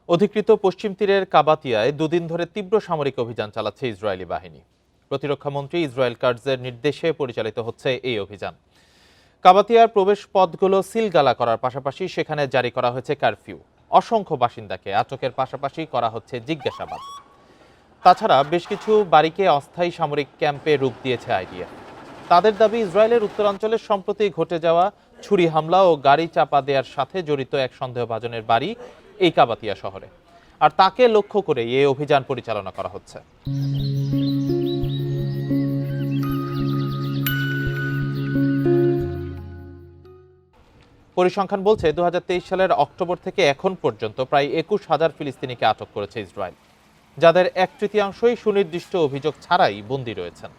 অধিকৃত পশ্চিম তীরের কাবাতিয়ায় দুদিন ধরে তীব্র সামরিক অভিযান চালাচ্ছে ইসরায়েলি বাহিনী। প্রতিরক্ষামন্ত্রী ইসরায়েল কাটজের নির্দেশে পরিচালিত হচ্ছে এই অভিযান। কাবাতিয়ার প্রবেশ পথগুলো সিলগালা করার পাশাপাশি সেখানে জারি করা হয়েছে কারফিউ। অসংখ্য বাসিন্দাকে আটকের পাশাপাশি করা হচ্ছে জিজ্ঞাসাবাদ। তাছাড়া বেশ কিছু বাড়িকে অস্থায়ী সামরিক ক্যাম্পে রূপ দিয়েছে আইডিএফ। তাদের দাবি, ইসরায়েলের উত্তরাঞ্চলে সম্প্রতি ঘটে যাওয়া ছুরি হামলা ও গাড়ি চাপা দেওয়ার সাথে জড়িত এক সন্দেহভাজনের বাড়ি এই কাবাতিয়া শহরে, আর তাকে লক্ষ্য করে এই অভিযান পরিচালনা করা হচ্ছে। পরিসংখ্যান বলছে 2023 সালের অক্টোবর থেকে এখন পর্যন্ত প্রায় 21,000 ফিলিস্তিনিকে আটক করেছে ইসরায়েল, যাদের 1/3 সুনির্দিষ্ট অভিযোগ ছাড়াই বন্দী রয়েছেন।